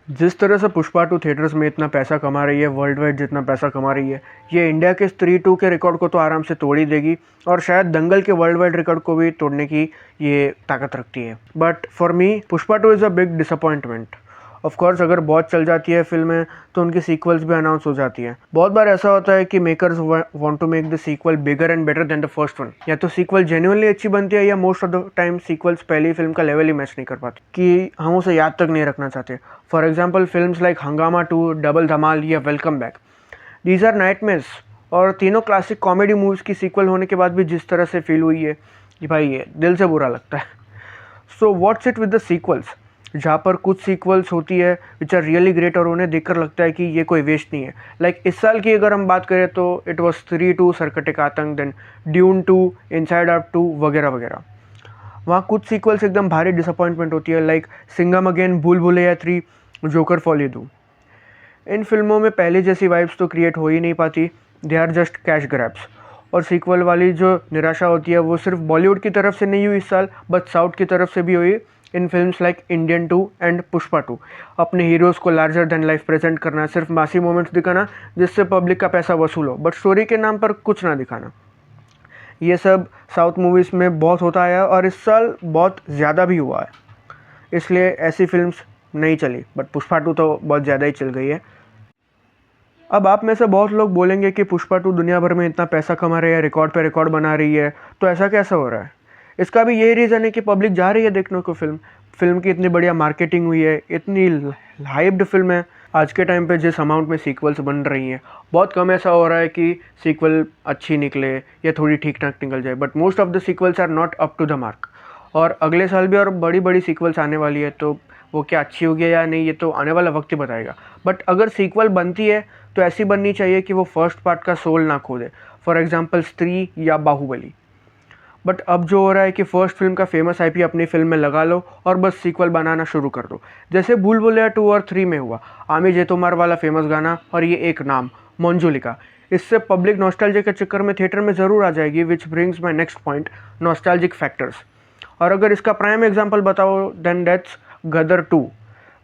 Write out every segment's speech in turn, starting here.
जिस तरह से पुष्पा टू थिएटर्स में इतना पैसा कमा रही है, वर्ल्ड वाइड जितना पैसा कमा रही है, ये इंडिया के स्त्री टू के रिकॉर्ड को तो आराम से तोड़ ही देगी और शायद दंगल के वर्ल्ड वाइड रिकॉर्ड को भी तोड़ने की ये ताकत रखती है। But for me Pushpa two is a big disappointment. Of course अगर बहुत चल जाती है फिल्में तो उनकी सीक्वल्स भी अनाउंस हो जाती है। बहुत बार ऐसा होता है कि makers want to make the sequel bigger and better than the first one. या तो सीक्वल जेन्युइनली अच्छी बनती है या most of the time sequels पहली फिल्म का लेवल ही मैच नहीं कर पाती कि हम उसे याद तक नहीं रखना चाहते। फॉर एग्जाम्पल फिल्म्स लाइक हंगामा 2, डबल धमाल या welcome back, these are nightmares. और तीनों क्लासिक कॉमेडी मूवीज़ की सीक्वल होने के बाद भी जिस तरह से फील हुई है कि भाई ये दिल से बुरा लगता है। So what's it with the sequels, जहाँ पर कुछ सीक्वल्स होती है विच आर रियली ग्रेट और उन्हें देखकर लगता है कि ये कोई वेस्ट नहीं है। लाइक इस साल की अगर हम बात करें तो इट वॉज स्त्री 2, सरकटे का आतंक, देन ड्यून 2, इनसाइड आउट 2 वगैरह वगैरह। वहाँ कुछ सीक्वल्स एकदम भारी डिसअपॉइंटमेंट होती है, लाइक सिंघम अगेन, भूल भुलैया 3, जोकर फॉली 2। इन फिल्मों में पहले जैसी वाइब्स तो क्रिएट हो ही नहीं पाती, they are just cash grabs. और सीक्वल वाली जो निराशा होती है वो सिर्फ बॉलीवुड की तरफ से नहीं हुई इस साल, बट साउथ की तरफ से भी हुई in films like Indian 2 and Pushpa 2। अपने हीरोज़ को लार्जर देन लाइफ प्रेजेंट करना, सिर्फ मासी मोमेंट्स दिखाना जिससे पब्लिक का पैसा वसूल हो, बट स्टोरी के नाम पर कुछ ना दिखाना, ये सब साउथ मूवीज़ में बहुत होता है और इस साल बहुत ज़्यादा भी हुआ है। इसलिए ऐसी फिल्म्स नहीं चली, बट पुष्पा 2 तो बहुत ज़्यादा ही चल गई है। अब आप में से बहुत लोग बोलेंगे कि पुष्पा 2 दुनिया भर में इतना पैसा कमा रही है, रिकॉर्ड पे रिकॉर्ड बना रही है, तो ऐसा कैसा हो रहा है? इसका भी यही रीज़न है कि पब्लिक जा रही है देखने को। फिल्म की इतनी बढ़िया मार्केटिंग हुई है, इतनी हाइप्ड फिल्म है। आज के टाइम पे जिस अमाउंट में सीक्वल्स बन रही हैं, बहुत कम ऐसा हो रहा है कि सीक्वल अच्छी निकले या थोड़ी ठीक ठाक निकल जाए, but most of the sequels are not up to the mark. और अगले साल भी और बड़ी बड़ी सीक्वल्स आने वाली है, तो वो क्या अच्छी होगी या नहीं ये तो आने वाला वक्त ही बताएगा। बट अगर सीक्वल बनती है तो ऐसी बननी चाहिए कि वो फर्स्ट पार्ट का सोल ना खो दे, फॉर एग्जांपल स्त्री या बाहुबली। बट अब जो हो रहा है कि फर्स्ट फिल्म का फेमस आईपी अपनी फिल्म में लगा लो और बस सीक्वल बनाना शुरू कर दो, जैसे भूल भुलैया 2 और 3 में हुआ। आमिर जेतुमार वाला फेमस गाना और ये एक नाम मंजुलिका, इससे पब्लिक नॉस्टैल्जिया के चक्कर में थिएटर में ज़रूर आ जाएगी, which brings my next point, nostalgic factors. और अगर इसका प्राइम एग्जाम्पल बताओ then that's Gadar 2।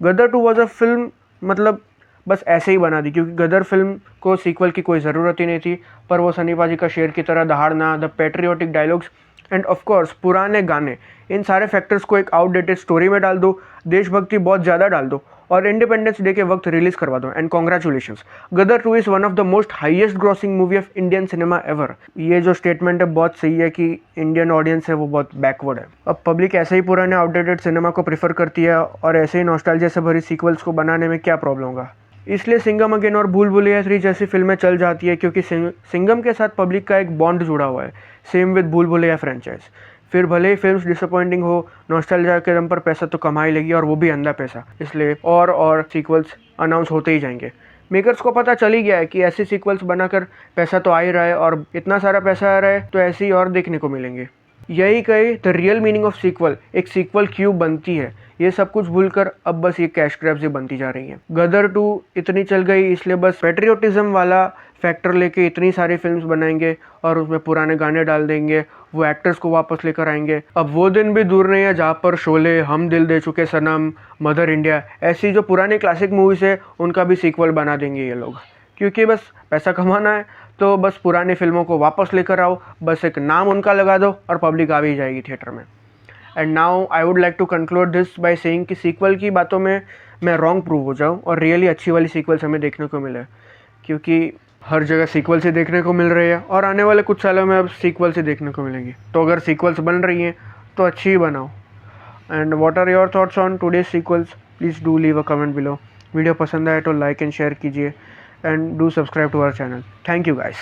Gadar 2 was a film, मतलब बस ऐसे ही बना दी क्योंकि गदर फिल्म को सीक्वल की कोई ज़रूरत ही नहीं थी, पर वो सनी पाजी का शेर की तरह दहाड़ना, the patriotic dialogues and of course पुराने गाने, इन सारे फैक्टर्स को एक आउटडेटेड स्टोरी में डाल दो, देशभक्ति बहुत ज़्यादा डाल दो और इंडिपेंडेंस डे के वक्त रिलीज़ करवा दो, and congratulations, Gadar 2 is one of the most highest grossing movie of Indian cinema ever. ये जो स्टेटमेंट है बहुत सही है कि इंडियन ऑडियंस है वो बहुत बैकवर्ड है। अब पब्लिक ऐसे ही पुराने आउटडेटेड सिनेमा को प्रेफर करती है और ऐसे ही नॉस्टैल्जिया से भरी सीक्वल्स को बनाने में क्या प्रॉब्लम होगा। इसलिए सिंघम अगेन और भूल भुलैया 3 जैसी फिल्में चल जाती है क्योंकि सिंघम के साथ पब्लिक का एक बॉन्ड जुड़ा हुआ है, सेम विद भूल भुलैया फ्रेंचाइज। फिर भले ही फिल्म्स डिसअपॉइंटिंग हो, नॉस्टैल्जिया के दम पर पैसा तो कमा ही लेगी और वो भी अंधा पैसा, इसलिए और सीक्वल्स अनाउंस होते ही जाएंगे। मेकर्स को पता चल ही गया है कि ऐसी सीक्वल्स बनाकर पैसा तो आ ही रहा है और इतना सारा पैसा आ रहा है तो ऐसे ही और देखने को मिलेंगे। यही कही the real meaning of sequel, एक सीक्वल क्यों बनती है, ये सब कुछ भूलकर अब बस ये कैश ग्रैब्स ही बनती जा रही हैं। गदर 2 इतनी चल गई इसलिए बस पेट्रियोटिज्म वाला फैक्टर लेके इतनी सारी फिल्म्स बनाएंगे और उसमें पुराने गाने डाल देंगे, वो एक्टर्स को वापस लेकर आएंगे। अब वो दिन भी दूर नहीं है जहाँ पर शोले, हम दिल दे चुके सनम, मदर इंडिया, ऐसी जो पुरानी क्लासिक मूवीज़ है उनका भी सीक्वल बना देंगे ये लोग, क्योंकि बस पैसा कमाना है तो बस पुरानी फिल्मों को वापस लेकर आओ, बस एक नाम उनका लगा दो और पब्लिक आ भी जाएगी थिएटर में। And now I would like to conclude this by saying कि सीक्वल की बातों में मैं रॉन्ग प्रूव हो जाऊं और रियली अच्छी वाली सीक्वल्स हमें देखने को मिले, क्योंकि हर जगह सीक्वल से देखने को मिल रही है और आने वाले कुछ सालों में अब सीक्वल से देखने को मिलेंगी। तो अगर सीक्वल्स बन रही हैं तो अच्छी ही बनाओ। And what are your thoughts on today's sequels? Please do leave a comment below. Video पसंद आए तो लाइक एंड शेयर कीजिए and do subscribe to our channel. Thank you guys.